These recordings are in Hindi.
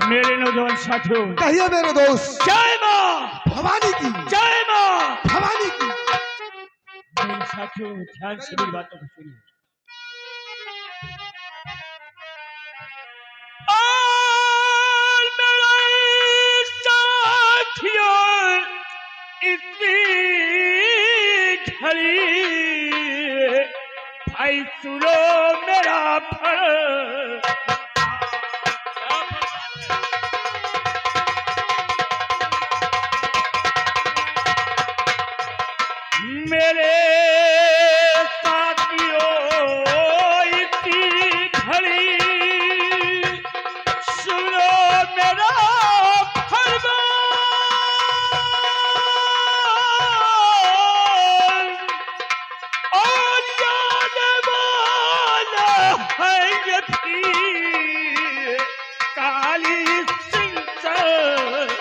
मेरे नौजवान साथियों, कहिए मेरे दोस्त। जय माँ भवानी की, जय माँ भवानी की। मेरे साथियों, ध्यान से मेरी बातों को सुनिए। और मेरे साथियों, इतनी घड़ी भाई सुनो मेरा फल। मेरे साथियों, इतनी घड़ी सुनो मेरा फरमान। और जाने वाला है ये भी काली सिंह सर।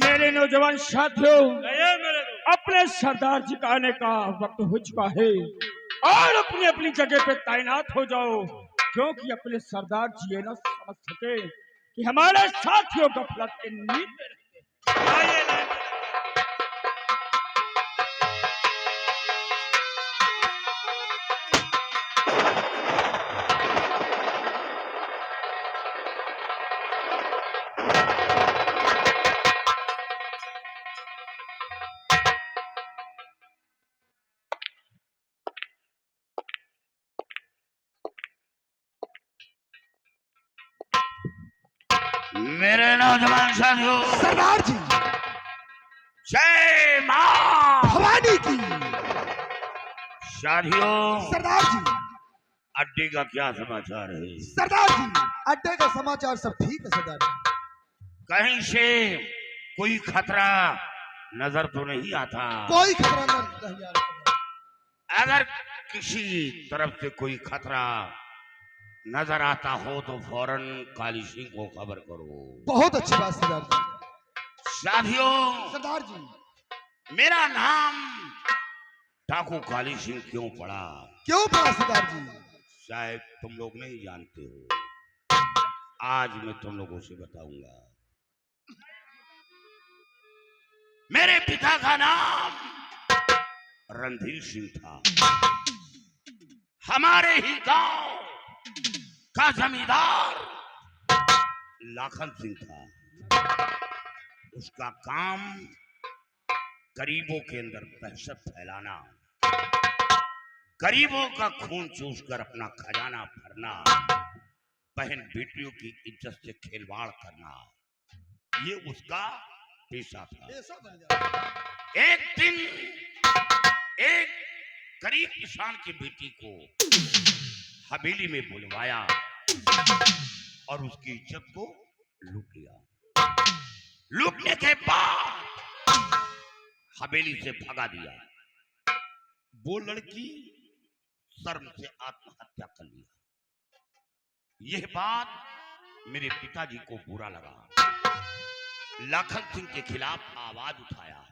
मेरे नौजवान साथियों, अपने सरदार जी का आने का वक्त हो चुका है और अपनी अपनी जगह पे तैनात हो जाओ, क्योंकि अपने सरदार जी ये न समझ सके कि हमारे साथियों गफलत की नींद में रहते। मेरे नौजवान साथियों, सरदार जी, जय माँ भवानी की। साथियों, सरदार जी, अड्डे का क्या समाचार है? सरदार जी, अड्डे का समाचार सब ठीक है सरदार जी। कहीं से कोई खतरा नजर तो नहीं आता? कोई खतरा नहीं आ रहा। अगर किसी तरफ से कोई खतरा नजर आता हो तो फौरन काली सिंह को खबर करो। बहुत अच्छी बात सरदार जी। साथियों, सरदार जी, मेरा नाम डाकू काली सिंह क्यों पड़ा? क्यों पड़ा सरदार जी? शायद तुम लोग नहीं जानते हो, आज मैं तुम लोगों से बताऊंगा। मेरे पिता का नाम रणधीर सिंह था। हमारे ही गांव का जमींदार लाखन सिंह था। उसका काम गरीबों के अंदर दहशत फैलाना, गरीबों का खून चूसकर अपना खजाना भरना, बहन बेटियों की इज्जत से खिलवाड़ करना, ये उसका पेशा था। एक दिन एक गरीब किसान की बेटी को हवेली में बुलवाया और उसकी इज्जत को लूट लिया। लूटने के बाद हवेली से भगा दिया। वो लड़की शर्म से आत्महत्या कर लिया। यह बात मेरे पिताजी को बुरा लगा। लाखन सिंह के खिलाफ आवाज उठाया,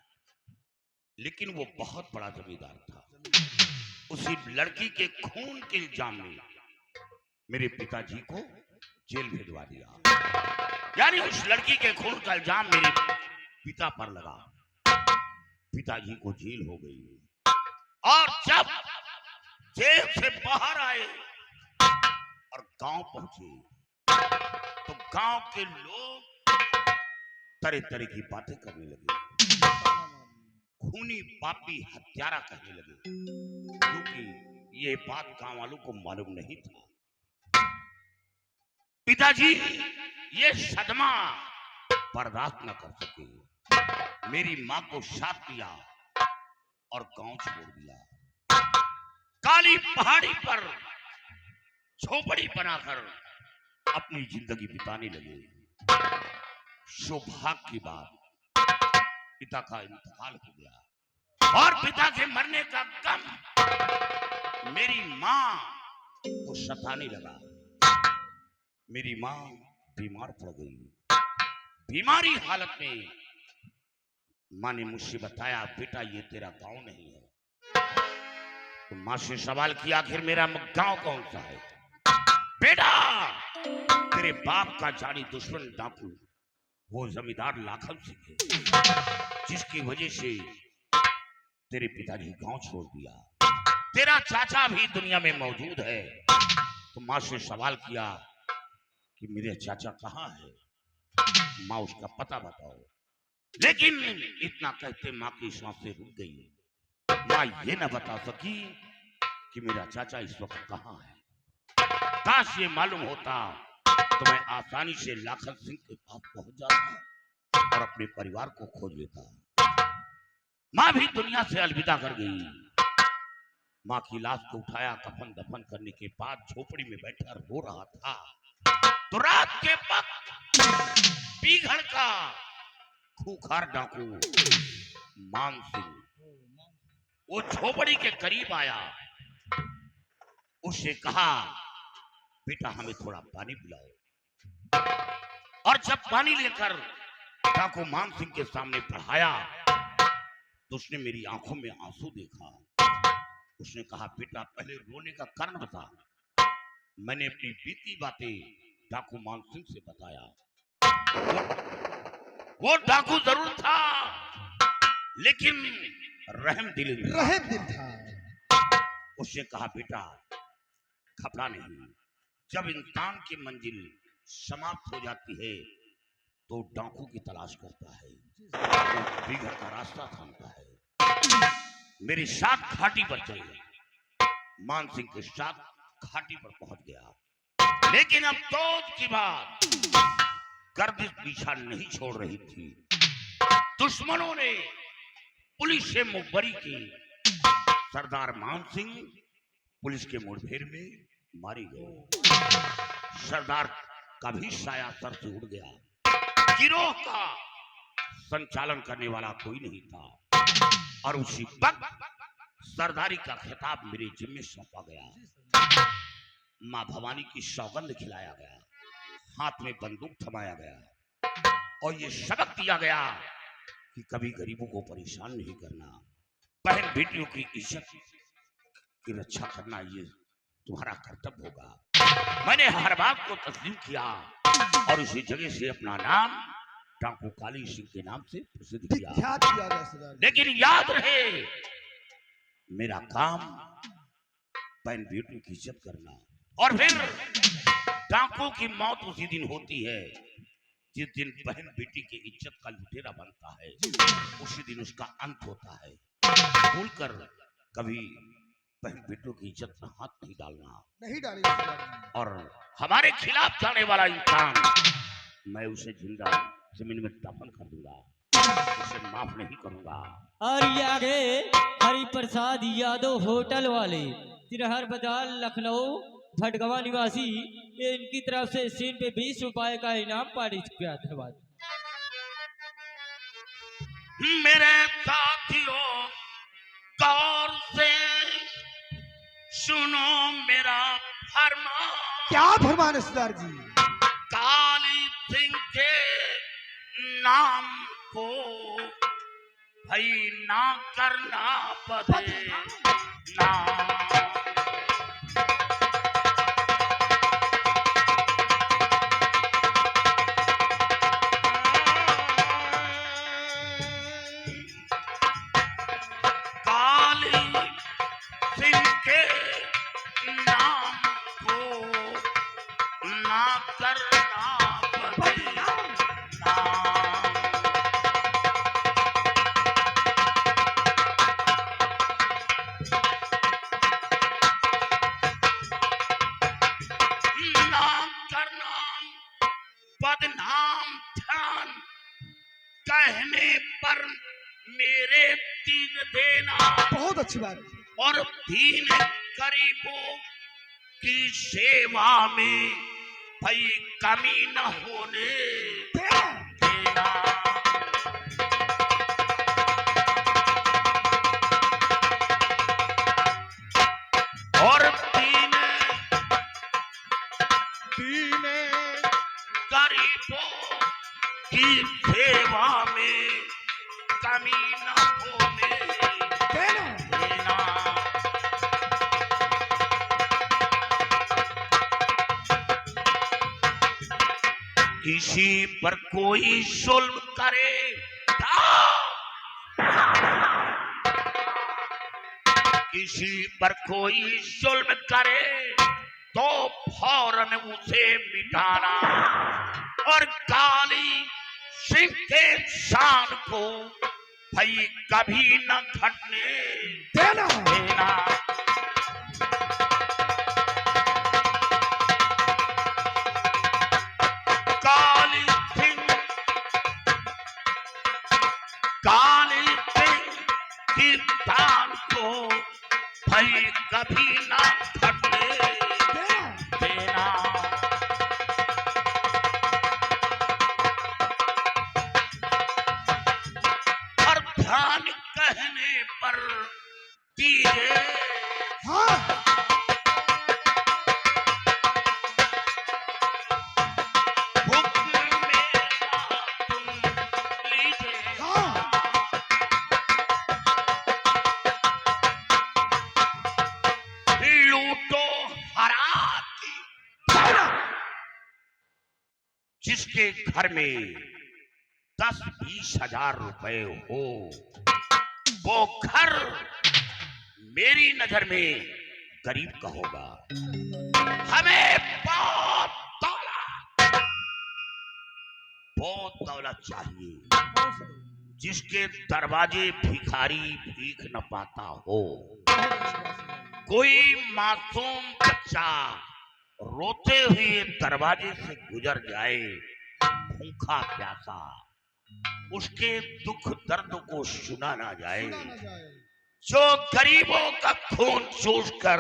लेकिन वो बहुत बड़ा जमींदार था। उसी लड़की के खून के इल्जाम में मेरे पिताजी को जेल भिजवा दिया। यानी उस लड़की के खून का इल्जाम मेरे पिता पर लगा। पिताजी को जेल हो गई और जब जेल से बाहर आए और गांव पहुंचे तो गांव के लोग तरह तरह की बातें करने लगे। खूनी पापी हत्यारा कहने लगे, क्योंकि ये बात गांव वालों को मालूम नहीं था। पिताजी ये सदमा बर्दाश्त न कर सके। मेरी मां को साथ दिया और गांव छोड़ दिया। काली पहाड़ी पर झोपड़ी बनाकर अपनी जिंदगी बिताने लगे। सौभाग्य की बात, पिता का इंतकाल हो गया। और पिता के मरने का गम मेरी मां को सताने लगा। मेरी मां बीमार पड़ गई। बीमारी हालत में मां ने मुझसे बताया, बेटा ये तेरा गांव नहीं है। तो मां से सवाल किया, आखिर मेरा गांव कौन सा है? बेटा तेरे बाप का जानी दुश्मन डाकू वो जमींदार लाखन सिंह है, जिसकी वजह से तेरे पिताजी गांव छोड़ दिया। तेरा चाचा भी दुनिया में मौजूद है। तो मां से सवाल किया कि मेरे चाचा कहाँ है, मां उसका पता बताओ। लेकिन इतना कहते मां की सांसें रुक गई। मां ये न बता सकी कि मेरा चाचा इस वक्त कहाँ है। काश ये मालूम होता तो मैं आसानी से लाखन सिंह के पास पहुंच जाता और अपने परिवार को खोज लेता। मां भी दुनिया से अलविदा कर गई। मां की लाश को उठाया, कफन दफन करने के बाद झोपड़ी में बैठा रो रहा था। तो रात के वक्त पीघड़ का खूंखार डाकू मान सिंह वो झोपड़ी के करीब आया। उससे कहा, बेटा हमें थोड़ा पानी पिलाओ। और जब पानी लेकर डाकू मान सिंह के सामने बढ़ाया तो उसने मेरी आंखों में आंसू देखा। उसने कहा, बेटा पहले रोने का कारण बता। मैंने अपनी बीती बातें डाकू मान सिंह से बताया। वो डाकू जरूर था लेकिन रहम दिल था। उसने कहा, बेटा घबरा नहीं, जब इंसान की मंजिल समाप्त हो जाती है तो डाकू की तलाश करता है, तो बिगड़ का रास्ता थामता है। मेरे साथ घाटी पर चले। मान सिंह के साथ घाटी पर पहुंच गया। लेकिन अब तो की बात गर्दिश पीछा नहीं छोड़ रही थी। दुश्मनों ने पुलिस से मुखबरी की। सरदार मान सिंह पुलिस के मुठभेड़ में मारी गए। सरदार का भी साया सर से उड़ गया। गिरोह का संचालन करने वाला कोई नहीं था और उसी वक्त सरदारी का खिताब मेरे जिम्मे सौंपा गया। मां भवानी की सौगंध खिलाया गया, हाथ में बंदूक थमाया गया और ये सबक दिया गया कि कभी गरीबों को परेशान नहीं करना, बहन बेटियों की इज्जत की रक्षा करना ये तुम्हारा कर्तव्य होगा। मैंने हर बात को तस्लीम किया और उसी जगह से अपना नाम डाकू काली सिंह के नाम से प्रसिद्ध किया। लेकिन याद रहे, मेरा काम बहन बेटियों की इज्जत करना। और फिर डाकू की मौत उसी दिन होती है जिस दिन बहन बेटी की इज्जत का लुटेरा बनता है। उसी दिन उसका अंत होता है। भूलकर कभी बहन बेटों की इज्जत में हाथ नहीं डालना, नहीं डालेंगे। और हमारे खिलाफ जाने वाला इंसान मैं उसे जिंदा जमीन में दफन कर दूंगा, उसे माफ नहीं करूंगा। और ये आगे हरिप्रसाद यादव होटल वाले, तिरहर बाजार, लखनऊ, भटगवा निवासी, ये इनकी तरफ से सीन पे 20 रुपए का इनाम पारित किया। धन्यवाद। मेरे साथियों गौर से सुनो मेरा फरमान। क्या फरमान सरदार जी? काली सिंह के नाम को भाई ना करना पड़े ना। बदनाम ध्यान कहने पर मेरे तीन देना। बहुत अच्छी बात। और दीन गरीबों की सेवा में भाई कमी न होने देना। की सेवा में कमी न होने देना। किसी पर कोई जुल्म करे किसी पर कोई जुल्म करे तो फौरन उसे मिटाना और काली सिंह के शान को भाई कभी न घटने देना। काली सिंह की शान को भाई कभी न घटने देना। और ध्यान कहने पर दीजिए हुक्म मेरा तुम लीजिए। लूटो हराम की जिसके घर में 10-20 हजार रुपए हो वो घर मेरी नजर में गरीब का होगा। हमें बहुत दौलत चाहिए जिसके दरवाजे भिखारी भीख न पाता हो। कोई मासूम बच्चा रोते हुए दरवाजे से गुजर जाए भूखा प्यासा, उसके दुख दर्द को सुना ना जाए। जो गरीबों का खून चूसकर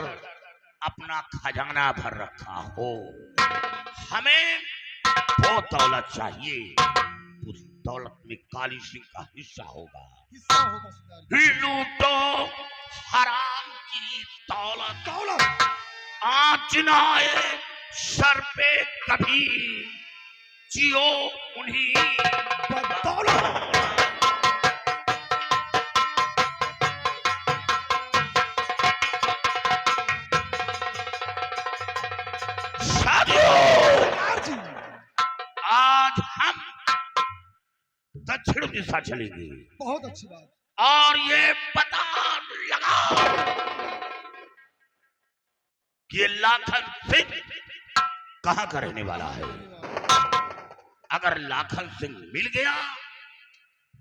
अपना खजाना भर रखा हो। हमें वो दौलत चाहिए, उस दौलत में काली सिंह का हिस्सा होगा। लूटो हराम की दौलत आँच न आए सर पे कभी, जियो उन्हीं बदौलत। आज हम दक्षिण दिशा चलेंगे। बहुत अच्छी बात। और ये पता लगा कि लाखन सिंह कहां का रहने वाला है। अगर लाखन सिंह मिल गया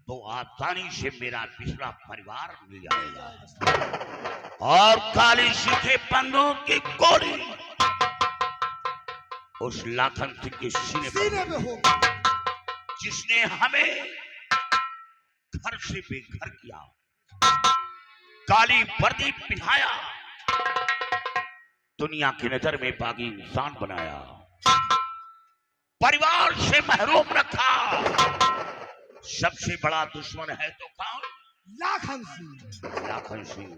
तो आसानी से मेरा पिछड़ा परिवार मिल जाएगा और काली सिंह के बंदों की गोली उस लाखन सिंह के सीने में होगा जिसने हमें घर से बेघर किया, काली वर्दी पिन्हाया, दुनिया की नजर में बागी इंसान बनाया, परिवार से महरूम रखा। सबसे बड़ा दुश्मन है तो कौन? लाखन सिंह। लाखन सिंह।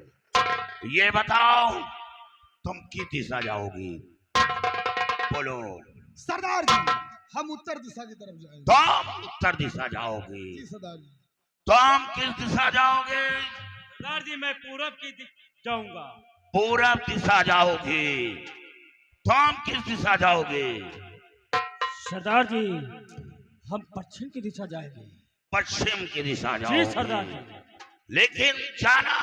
ये बताओ तुम किस दिशा जाओगी? बोलो। सरदार जी हम उत्तर दिशा की तरफ जाएंगे। तुम उत्तर दिशा जाओगे। जी सरदार जी। तुम किस दिशा जाओगे? सरदार जी मैं पूरब की जाऊंगा। पूरब दिशा जाओगे। तुम किस दिशा जाओगे? सरदार जी हम पश्चिम की दिशा जाएंगे। पश्चिम की दिशा जाओगे। जी सरदार जी। लेकिन जाना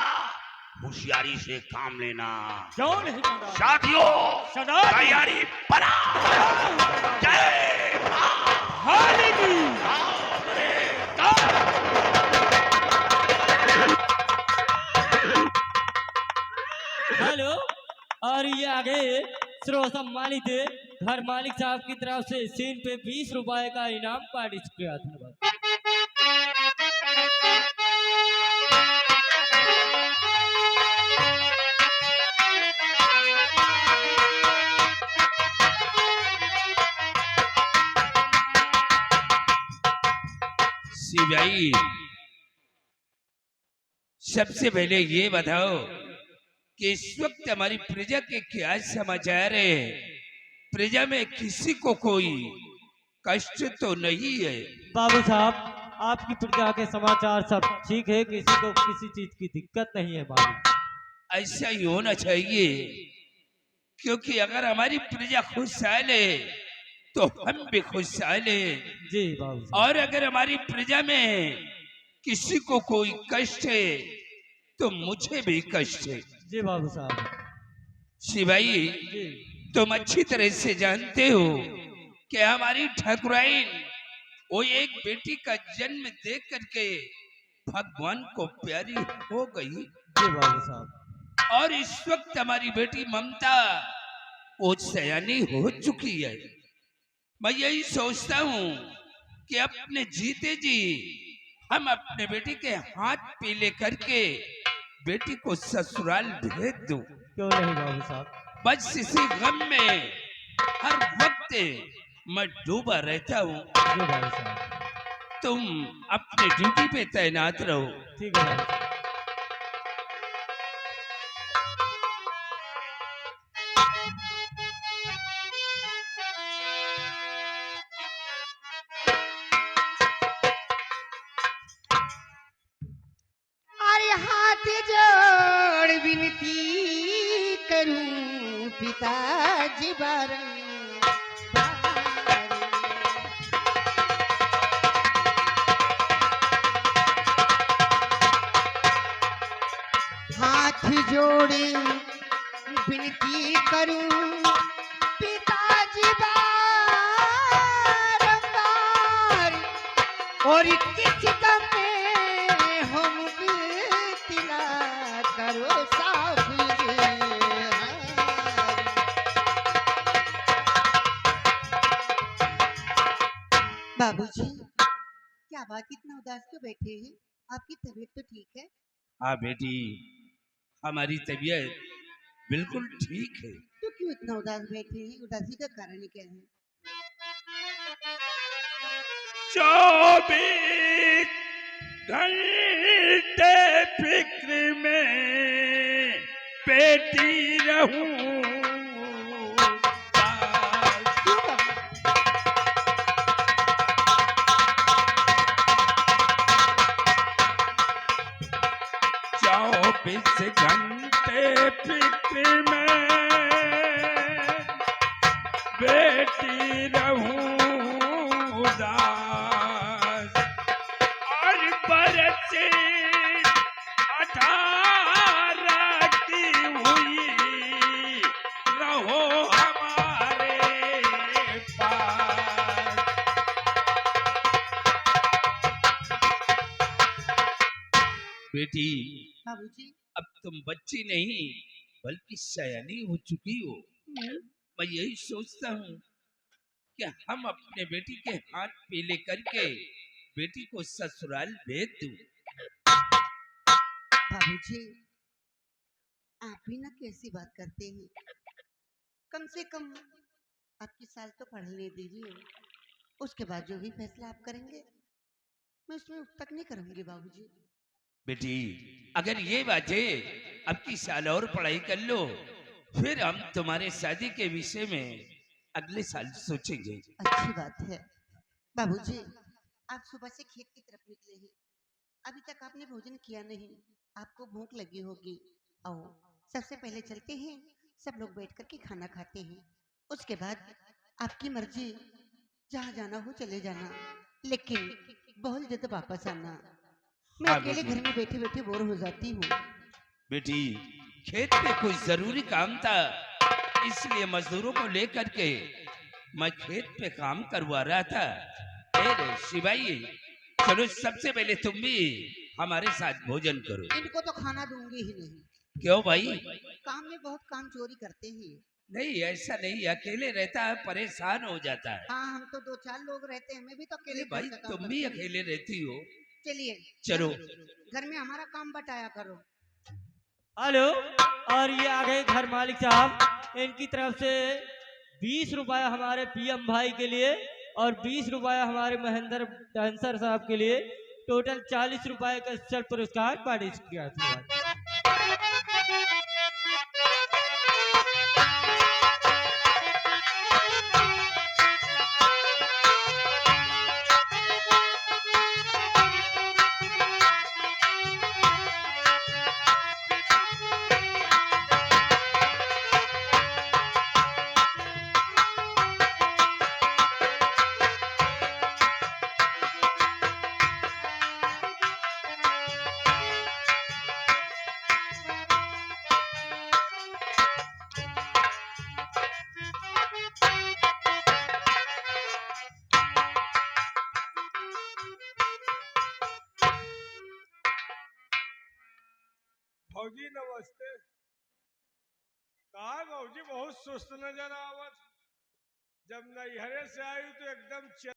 होशियारी से काम लेना। क्यों नहीं सरदार? साथियों सरदार जी। तैयारी बना। जय हाली की। हेलो। और ये आगे सर्वसम्मानित घर मालिक साहब की तरफ से सीन पे 20 रुपए का इनाम पारित किया था। भाई सबसे पहले ये बताओ कि इस वक्त हमारी प्रजा के क्या समाचार है? प्रजा में किसी को कोई कष्ट तो नहीं है? बाबू साहब, आपकी प्रजा के समाचार सब ठीक है, किसी को किसी चीज की दिक्कत नहीं है बाबू। ऐसा ही होना चाहिए, क्योंकि अगर हमारी प्रजा खुशहाल है तो हम भी खुशहाल है। जी बाबू साहब। और अगर हमारी प्रजा में किसी को कोई कष्ट है तो मुझे भी कष्ट है। जी बाबू साहब। शिवाई, जी तुम अच्छी तरह से जानते हो कि हमारी ठाकुराइन वो एक बेटी का जन्म देख करके भगवान को प्यारी हो गई। जी बाबू साहब। और इस वक्त हमारी बेटी ममता वो सयानी हो चुकी है। मैं यही सोचता हूँ कि अपने जीते जी हम अपने बेटी के हाथ पीले करके बेटी को ससुराल भेज दूं। क्यों नहीं बाबू साहब। बस इसी गम में हर वक्त मैं डूबा रहता हूँ। जी बाबू साहब। तुम अपने ड्यूटी पे तैनात रहो। ठीक है बाबू साहब। अरे हाथ जोड़ विनती करूं पिताजी बारंबार। हाथ जोड़े विनती करूं पिताजी बारंबार। और किस गम में हम तिला करो साफ ये। बाबूजी, क्या बात इतना उदास क्यों बैठे हैं? आपकी तबीयत तो ठीक है? हाँ बेटी, हमारी तबीयत बिल्कुल ठीक है। तो क्यों इतना उदास बैठे हैं? उदासी का कारण क्या है? 24 घंटे फिक्र में बेटी रहूं। क्यों बाबू? 24 घंटे फिक्र में बेटी रहूं उदास। और बरस 18 की हुई रहो हमारे पास। बेटी, बाबूजी, अब तुम बच्ची नहीं बल्कि सयानी हो चुकी हो। मैं यही सोचता हूँ कि हम अपने बेटी के हाथ पीले करके बेटी को ससुराल भेज दूं। बाबूजी, आप भी ना कैसी बात करते हैं? कम से कम आपकी साल तो पढ़ने दीजिए, उसके बाद जो भी फैसला आप करेंगे मैं उसमें उप तक नहीं करूंगी। बाबूजी, बेटी, अगर ये बात है, अब की साल और पढ़ाई कर लो, फिर हम तुम्हारे शादी के विषय में अगले साल सोचेंगे। अच्छी बात है। बाबूजी, आप सुबह से खेत की तरफ निकले हैं, अभी तक आपने भोजन किया नहीं, आपको भूख लगी होगी। आओ सबसे पहले चलते हैं, सब लोग बैठ कर के खाना खाते हैं, उसके बाद आपकी मर्जी, जहाँ जाना हो चले जाना, लेकिन बहुत जल्द वापस आना। मैं हाँ, अकेले बेटी। घर में बैठे बैठे बोर हो जाती हूँ। बेटी, खेत में कुछ जरूरी काम था, इसलिए मजदूरों को लेकर के मैं खेत पे काम करवा रहा था। अरे शिवाई, चलो सबसे पहले तुम भी हमारे साथ भोजन करो। इनको तो खाना दूंगी ही नहीं, क्यों भाई? काम में बहुत काम चोरी करते हैं। नहीं, ऐसा नहीं, अकेले रहता है परेशान हो जाता है। हाँ, हम तो 2-4 लोग रहते हैं, मैं भी तो अकेले अरे भाई, घर का काम तुम करती भी हूँ। अकेले रहती हो। चलिए चलो। घर में हमारा काम बटाया करो। हेलो, और ये आ गए घर मालिक साहब, इनकी तरफ से 20 रुपया हमारे पीएम भाई के लिए और 20 रुपया हमारे महेंद्र डांसर साहब के लिए, टोटल 40 रुपए का स्पेशल पुरस्कार पारित किया था। भौजी नमस्ते। कहा भौजी बहुत सुस्त नजर आवत। जब नैहरे से आई तो एकदम